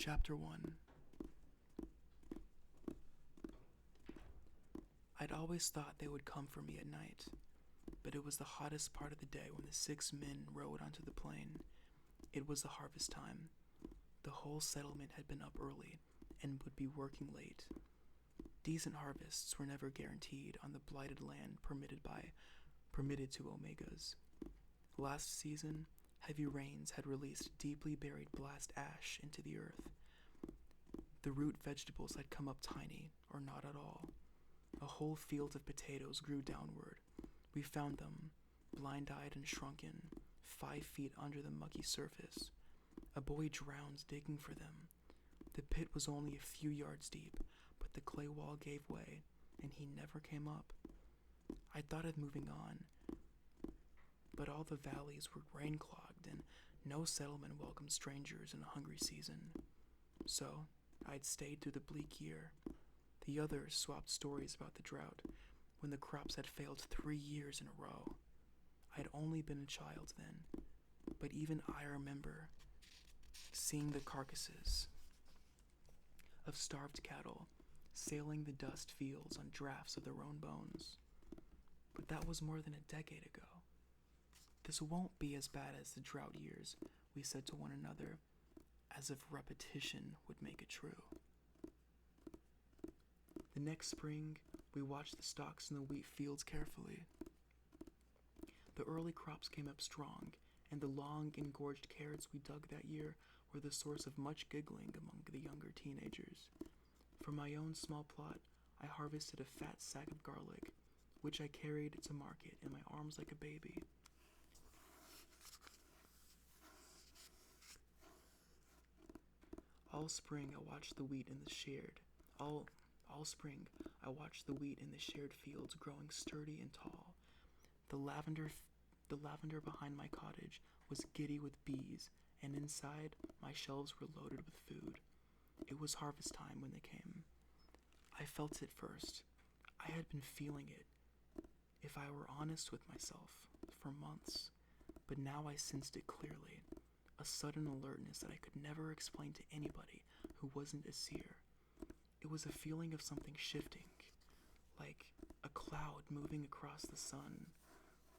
Chapter 1. I'd always thought they would come for me at night, but it was the hottest part of the day when the 6 men rode onto the plain. It was the harvest time. The whole settlement had been up early and would be working late. Decent harvests were never guaranteed on the blighted land permitted to Omegas. Last season, heavy rains had released deeply buried blast ash into the earth. The root vegetables had come up tiny, or not at all. A whole field of potatoes grew downward. We found them, blind-eyed and shrunken, 5 feet under the mucky surface. A boy drowned digging for them. The pit was only a few yards deep, but the clay wall gave way, and he never came up. I thought of moving on, but all the valleys were rain-clogged, and no settlement welcomed strangers in a hungry season. So, I'd stayed through the bleak year. The others swapped stories about the drought, when the crops had failed 3 years in a row. I'd only been a child then, but even I remember seeing the carcasses of starved cattle sailing the dust fields on drafts of their own bones. But that was more than a decade ago. This won't be as bad as the drought years, we said to one another, as if repetition would make it true. The next spring, we watched the stalks in the wheat fields carefully. The early crops came up strong, and the long, engorged carrots we dug that year were the source of much giggling among the younger teenagers. From my own small plot, I harvested a fat sack of garlic, which I carried to market in my arms like a baby. All spring I watched the wheat in the shared fields growing sturdy and tall. The lavender behind my cottage was giddy with bees, and inside my shelves were loaded with food. It was harvest time when they came. I felt it first. I had been feeling it, if I were honest with myself, for months, but now I sensed it clearly. A sudden alertness that I could never explain to anybody who wasn't a seer. It was a feeling of something shifting, like a cloud moving across the sun,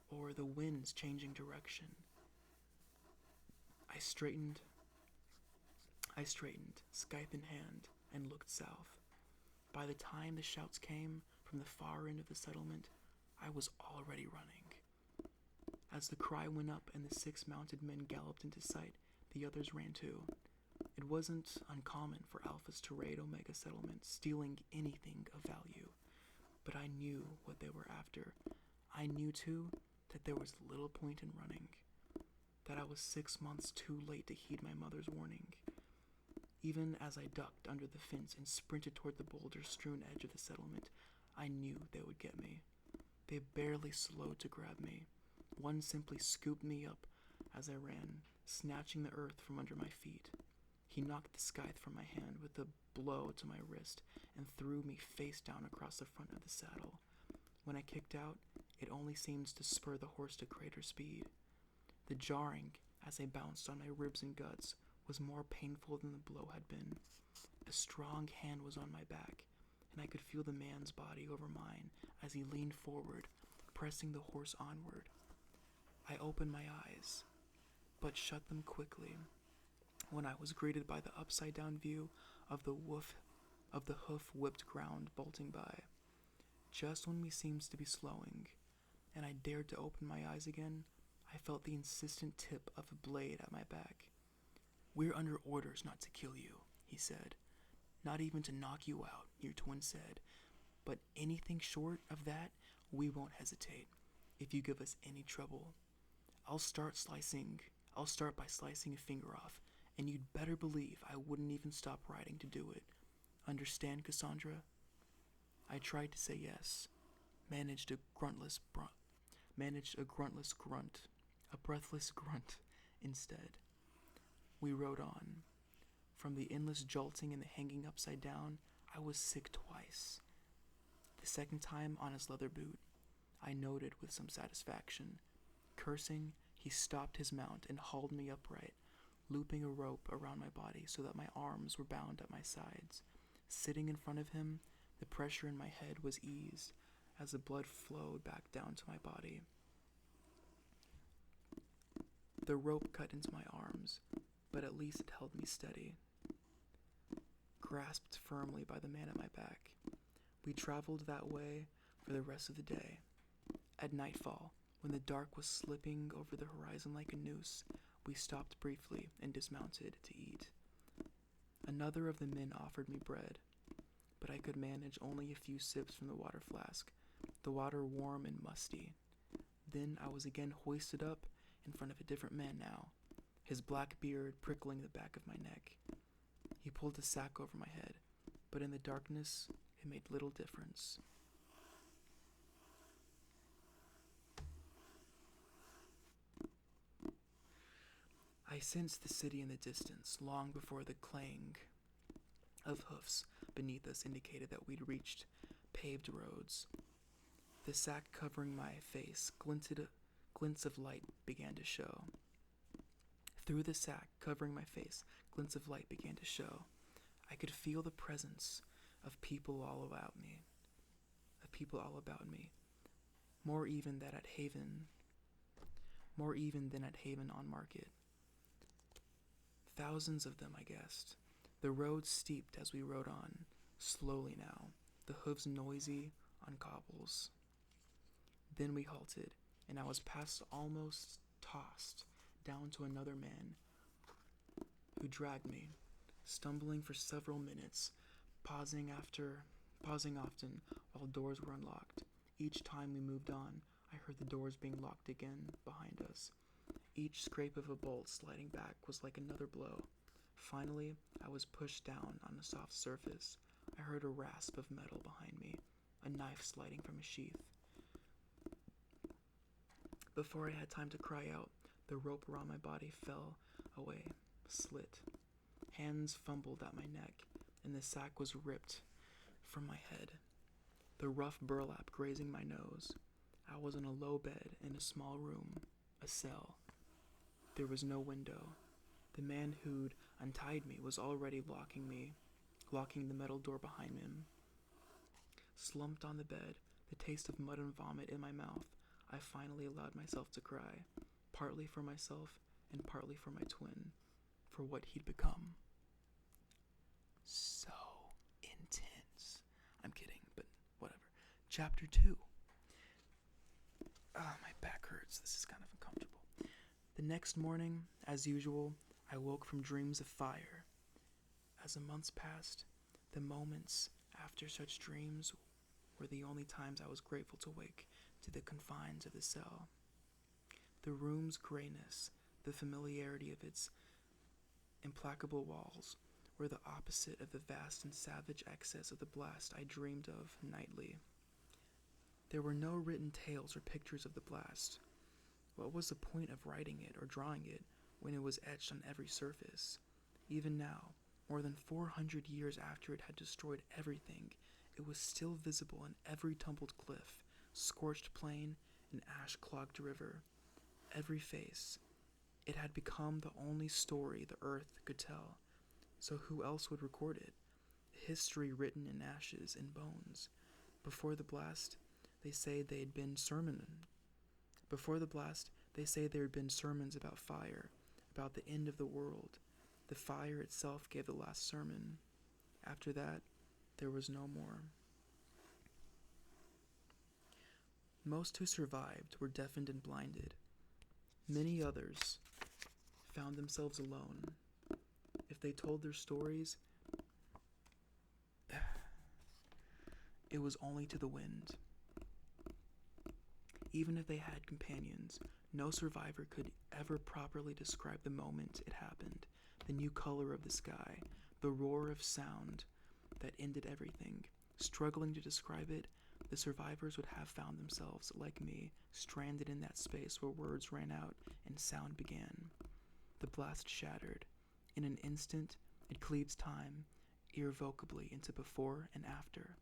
or the winds changing direction. I straightened, scythe in hand, and looked south. By the time the shouts came from the far end of the settlement, I was already running. As the cry went up and the 6 mounted men galloped into sight, the others ran too. It wasn't uncommon for alphas to raid Omega settlements, stealing anything of value. But I knew what they were after. I knew, too, that there was little point in running. That I was 6 months too late to heed my mother's warning. Even as I ducked under the fence and sprinted toward the boulder-strewn edge of the settlement, I knew they would get me. They barely slowed to grab me. One simply scooped me up as I ran, snatching the earth from under my feet. He knocked the scythe from my hand with a blow to my wrist and threw me face down across the front of the saddle. When I kicked out, it only seemed to spur the horse to greater speed. The jarring, as I bounced on my ribs and guts, was more painful than the blow had been. A strong hand was on my back, and I could feel the man's body over mine as he leaned forward, pressing the horse onward. I opened my eyes, but shut them quickly when I was greeted by the upside-down view of the hoof-whipped ground bolting by. Just when we seemed to be slowing, and I dared to open my eyes again, I felt the insistent tip of a blade at my back. "We're under orders not to kill you," he said. "Not even to knock you out," your twin said. "But anything short of that, we won't hesitate. If you give us any trouble, I'll start by slicing a finger off, and you'd better believe I wouldn't even stop riding to do it. Understand, Cassandra?" I tried to say yes, managed a breathless grunt instead. We rode on. From the endless jolting and the hanging upside down, I was sick twice. The second time on his leather boot, I noted with some satisfaction. Cursing, he stopped his mount and hauled me upright, looping a rope around my body so that my arms were bound at my sides. Sitting in front of him, the pressure in my head was eased as the blood flowed back down to my body. The rope cut into my arms, but at least it held me steady. Grasped firmly by the man at my back, we traveled that way for the rest of the day. At nightfall, when the dark was slipping over the horizon like a noose, we stopped briefly and dismounted to eat. Another of the men offered me bread, but I could manage only a few sips from the water flask, the water warm and musty. Then I was again hoisted up in front of a different man now, his black beard prickling the back of my neck. He pulled a sack over my head, but in the darkness, it made little difference. I sensed the city in the distance long before the clang of hoofs beneath us indicated that we'd reached paved roads. The sack covering my face, glints of light began to show. Through the sack covering my face, glints of light began to show. I could feel the presence of people all about me. More even than at Haven on Market. Thousands of them, I guessed. The road steeped as we rode on, slowly now, the hooves noisy on cobbles. Then we halted, and I was almost tossed down to another man who dragged me, stumbling for several minutes, pausing often while doors were unlocked. Each time we moved on, I heard the doors being locked again behind us. Each scrape of a bolt sliding back was like another blow. Finally, I was pushed down on a soft surface. I heard a rasp of metal behind me, a knife sliding from a sheath. Before I had time to cry out, the rope around my body fell away, slit. Hands fumbled at my neck, and the sack was ripped from my head, the rough burlap grazing my nose. I was in a low bed in a small room, a cell. There was no window. The man who'd untied me was already locking the metal door behind him. Slumped on the bed, the taste of mud and vomit in my mouth, I finally allowed myself to cry, partly for myself and partly for my twin, for what he'd become. So intense. I'm kidding, but whatever. Chapter 2. My back hurts. This is kind of uncomfortable. The next morning, as usual, I woke from dreams of fire. As the months passed, the moments after such dreams were the only times I was grateful to wake to the confines of the cell. The room's grayness, the familiarity of its implacable walls, were the opposite of the vast and savage excess of the blast I dreamed of nightly. There were no written tales or pictures of the blast. What was the point of writing it or drawing it when it was etched on every surface? Even now, more than 400 years after it had destroyed everything, it was still visible in every tumbled cliff, scorched plain, and ash-clogged river. Every face. It had become the only story the earth could tell. So who else would record it? History written in ashes and bones. Before the blast, they say there had been sermons about fire, about the end of the world. The fire itself gave the last sermon. After that, there was no more. Most who survived were deafened and blinded. Many others found themselves alone. If they told their stories, it was only to the wind. Even if they had companions, no survivor could ever properly describe the moment it happened, the new color of the sky, the roar of sound that ended everything. Struggling to describe it, the survivors would have found themselves, like me, stranded in that space where words ran out and sound began. The blast shattered. In an instant, it cleaves time irrevocably into before and after.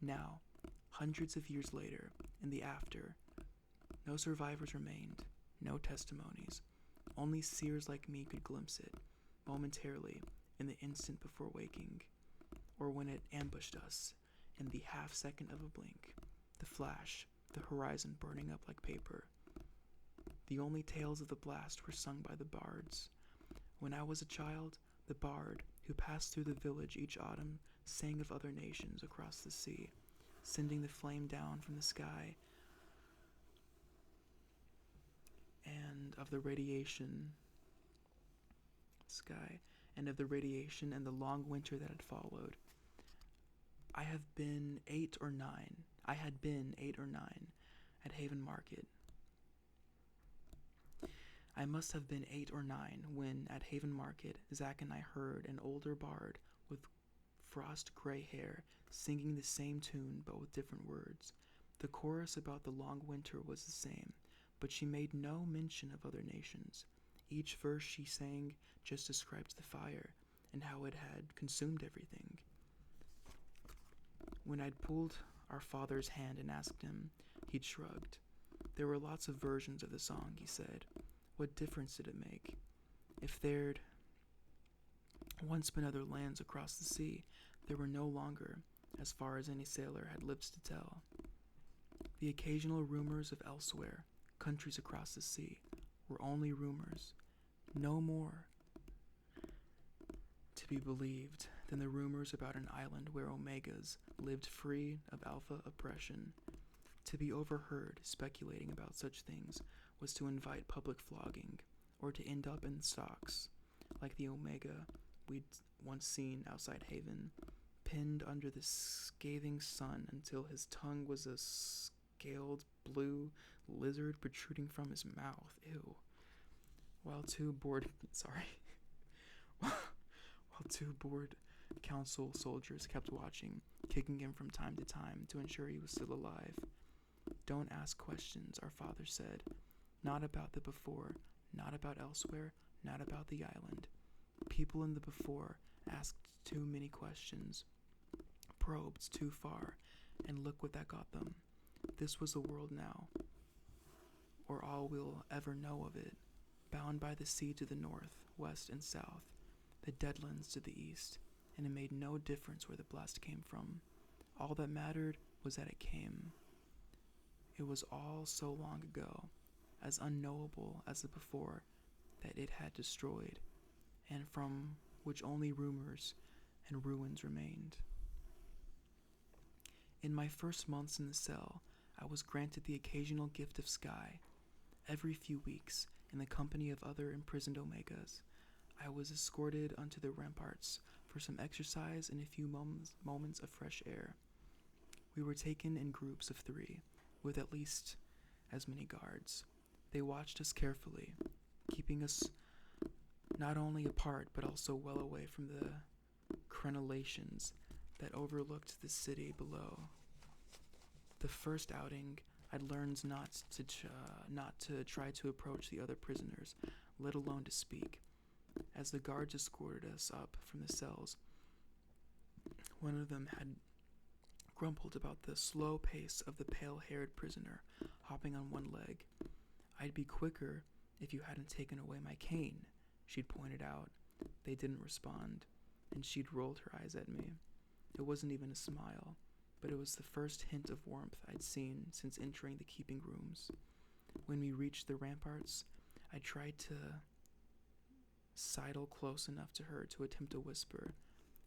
Now, hundreds of years later, in the after, no survivors remained, no testimonies. Only seers like me could glimpse it, momentarily in the instant before waking, or when it ambushed us in the half second of a blink, the flash, the horizon burning up like paper. The only tales of the blast were sung by the bards. When I was a child, the bard who passed through the village each autumn sang of other nations across the sea, sending the flame down from the sky, and of the radiation and the long winter that had followed. I had been 8 or 9 at Haven Market. I must have been 8 or 9 when, at Haven Market, Zach and I heard an older bard with frost-gray hair singing the same tune but with different words. The chorus about the long winter was the same, but she made no mention of other nations. Each verse she sang just described the fire and how it had consumed everything. When I'd pulled our father's hand and asked him, he'd shrugged. There were lots of versions of the song, he said. What difference did it make? If there'd once been other lands across the sea, there were no longer, as far as any sailor had lips to tell. The occasional rumors of elsewhere, countries across the sea, were only rumors, no more to be believed than the rumors about an island where Omegas lived free of Alpha oppression. To be overheard speculating about such things was to invite public flogging, or to end up in the stocks, like the Omega we'd once seen outside Haven, pinned under the scathing sun until his tongue was a scaled blue lizard protruding from his mouth. Ew. While two bored council soldiers kept watching, kicking him from time to time to ensure he was still alive. Don't ask questions, our father said. Not about the before, not about elsewhere, not about the island. People in the before asked too many questions, probed too far, and look what that got them. This was the world now, or all we'll ever know of it, bound by the sea to the north, west, and south, the deadlands to the east, and it made no difference where the blast came from. All that mattered was that it came. It was all so long ago, as unknowable as the before that it had destroyed, and from which only rumors and ruins remained. In my first months in the cell, I was granted the occasional gift of sky. Every few weeks, in the company of other imprisoned Omegas, I was escorted onto the ramparts for some exercise and a few moments of fresh air. We were taken in groups of 3, with at least as many guards. They watched us carefully, keeping us not only apart but also well away from the crenellations that overlooked the city below. The first outing, I'd learned not to try to approach the other prisoners, let alone to speak. As the guards escorted us up from the cells, one of them had grumbled about the slow pace of the pale-haired prisoner hopping on one leg. I'd be quicker if you hadn't taken away my cane, she'd pointed out. They didn't respond, and she'd rolled her eyes at me. It wasn't even a smile, but it was the first hint of warmth I'd seen since entering the keeping rooms. When we reached the ramparts, I tried to sidle close enough to her to attempt a whisper.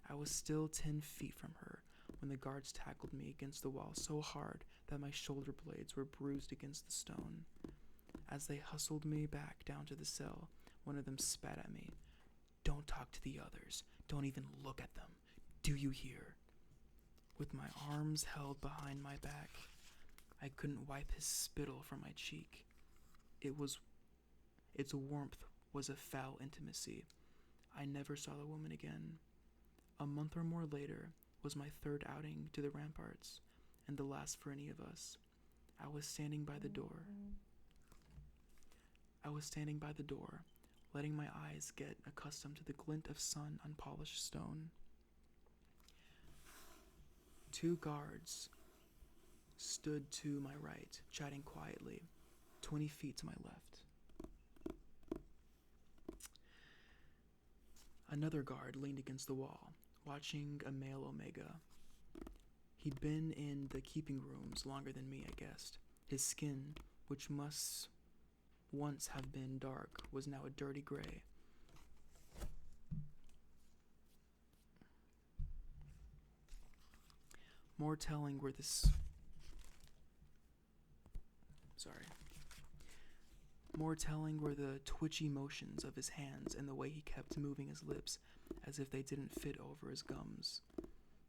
I was still 10 feet from her when the guards tackled me against the wall so hard that my shoulder blades were bruised against the stone. As they hustled me back down to the cell, one of them spat at me. "Don't talk to the others. Don't even look at them. Do you hear?" With my arms held behind my back, I couldn't wipe his spittle from my cheek. Its warmth was a foul intimacy. I never saw the woman again. A month or more later was my third outing to the ramparts, and the last for any of us. I was standing by the door, letting my eyes get accustomed to the glint of sun on polished stone. 2 guards stood to my right, chatting quietly, 20 feet to my left. Another guard leaned against the wall, watching a male Omega. He'd been in the keeping rooms longer than me, I guessed. His skin, which must once have been dark, was now a dirty gray. More telling were the twitchy motions of his hands and the way he kept moving his lips as if they didn't fit over his gums.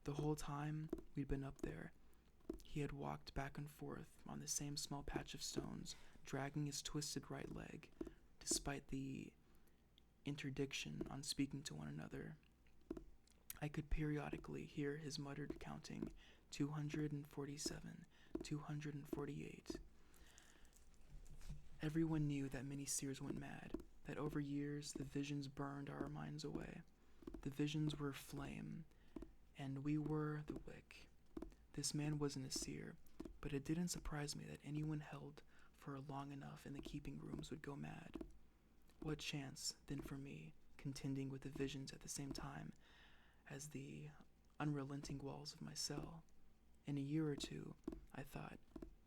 The whole time we'd been up there, he had walked back and forth on the same small patch of stones, dragging his twisted right leg, despite the interdiction on speaking to one another. I could periodically hear his muttered counting, 247, 248. Everyone knew that many seers went mad, that over years the visions burned our minds away. The visions were flame, and we were the wick. This man wasn't a seer, but it didn't surprise me that anyone held for long enough in the keeping rooms would go mad. What chance, then, for me, contending with the visions at the same time as the unrelenting walls of my cell? In a year or two, I thought,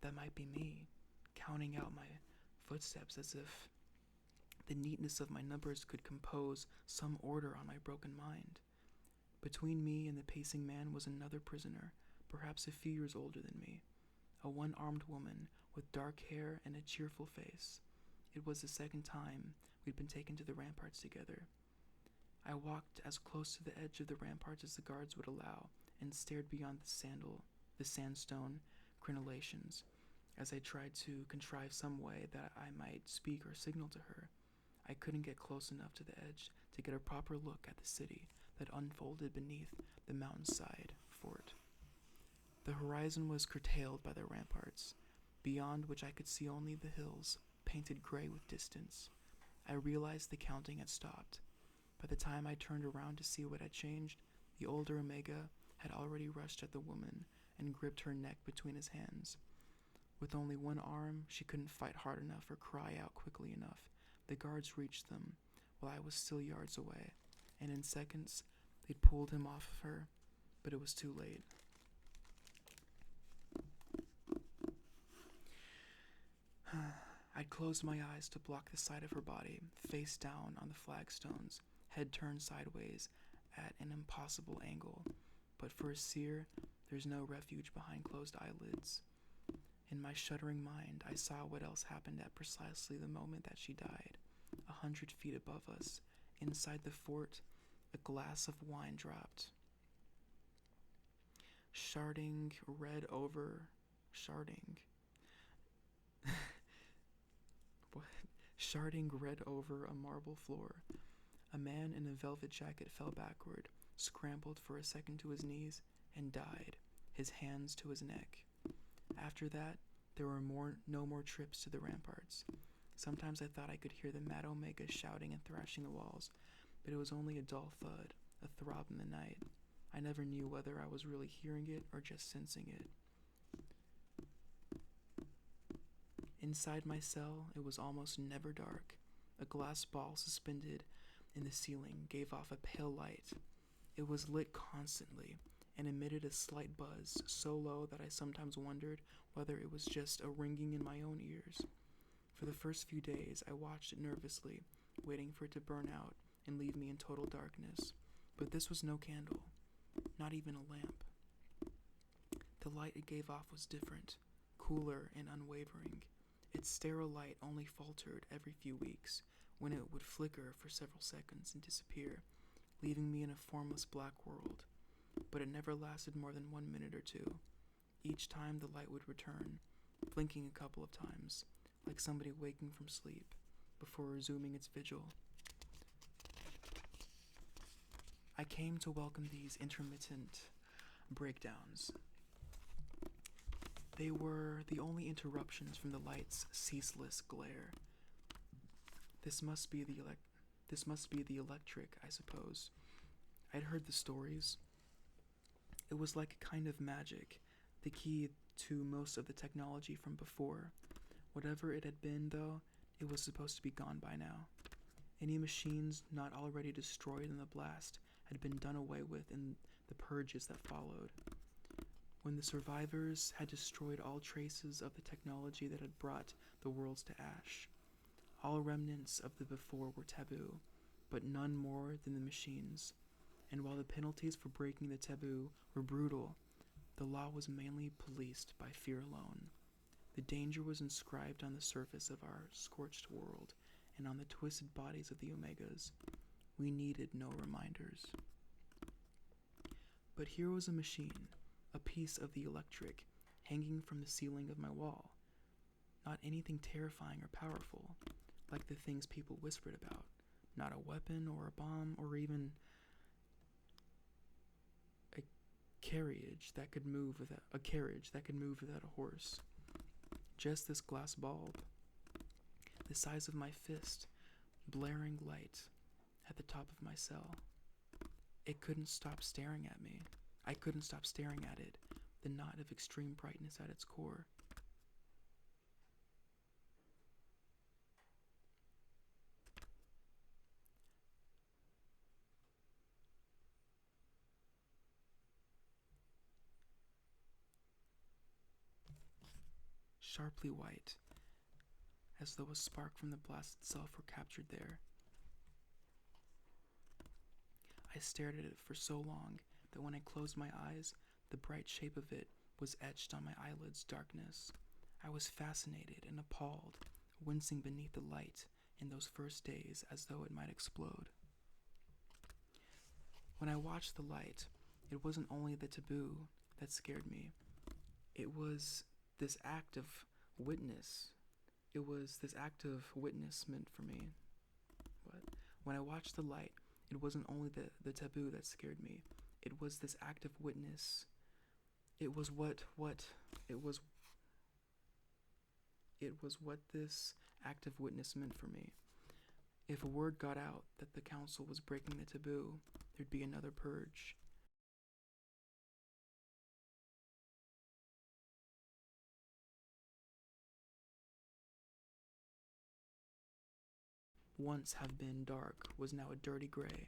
that might be me, counting out my footsteps as if the neatness of my numbers could compose some order on my broken mind. Between me and the pacing man was another prisoner, perhaps a few years older than me, a one-armed woman with dark hair and a cheerful face. It was the second time we'd been taken to the ramparts together. I walked as close to the edge of the ramparts as the guards would allow and stared beyond the sandstone crenellations as I tried to contrive some way that I might speak or signal to her. I couldn't get close enough to the edge to get a proper look at the city that unfolded beneath the mountainside fort. The horizon was curtailed by the ramparts, beyond which I could see only the hills, painted gray with distance. I realized the counting had stopped. By the time I turned around to see what had changed, the older Omega had already rushed at the woman and gripped her neck between his hands. With only one arm, she couldn't fight hard enough or cry out quickly enough. The guards reached them while I was still yards away, and in seconds, they'd pulled him off of her, but it was too late. I'd closed my eyes to block the sight of her body, face down on the flagstones, head turned sideways at an impossible angle. But for a seer, there's no refuge behind closed eyelids. In my shuddering mind, I saw what else happened at precisely the moment that she died. 100 feet above us, inside the fort, a glass of wine dropped. Sharding red over a marble floor. A man in a velvet jacket fell backward, scrambled for a second to his knees, and died, his hands to his neck. After that, there were no more trips to the ramparts. Sometimes I thought I could hear the Mad Omega shouting and thrashing the walls, but it was only a dull thud, a throb in the night. I never knew whether I was really hearing it or just sensing it. Inside my cell, it was almost never dark. A glass ball suspended in the ceiling gave off a pale light. It was lit constantly and emitted a slight buzz so low that I sometimes wondered whether it was just a ringing in my own ears. For the first few days, I watched it nervously, waiting for it to burn out and leave me in total darkness. But this was no candle, not even a lamp. The light it gave off was different, cooler and unwavering. Its sterile light only faltered every few weeks, when it would flicker for several seconds and disappear, leaving me in a formless black world. But it never lasted more than 1 minute or two. Each time the light would return, blinking a couple of times, like somebody waking from sleep, before resuming its vigil. I came to welcome these intermittent breakdowns. They were the only interruptions from the light's ceaseless glare. This must be the electric, I suppose. I'd heard the stories. It was like a kind of magic, the key to most of the technology from before. Whatever it had been, though, it was supposed to be gone by now. Any machines not already destroyed in the blast had been done away with in the purges that followed. When the survivors had destroyed all traces of the technology that had brought the worlds to ash, all remnants of the before were taboo, but none more than the machines. And while the penalties for breaking the taboo were brutal, the law was mainly policed by fear alone. The danger was inscribed on the surface of our scorched world and on the twisted bodies of the Omegas. We needed no reminders. But here was a machine, a piece of the electric, hanging from the ceiling of my wall. Not anything terrifying or powerful, like the things people whispered about. Not a weapon or a bomb or even a carriage that could move without a horse. Just this glass bulb, the size of my fist, blaring light at the top of my cell. It couldn't stop staring at me. I couldn't stop staring at it, the knot of extreme brightness at its core. Sharply white, as though a spark from the blast itself were captured there. I stared at it for so long that when I closed my eyes, the bright shape of it was etched on my eyelids' darkness. I was fascinated and appalled, wincing beneath the light in those first days as though it might explode. When I watched the light, it wasn't only the taboo that scared me. It was this act of witness. It was this act of witnessment for me. But when I watched the light, it wasn't only the taboo that scared me. It was this act of witness. It was what this act of witness meant for me. If a word got out that the council was breaking the taboo, there'd be another purge. Once have been dark was now a dirty gray,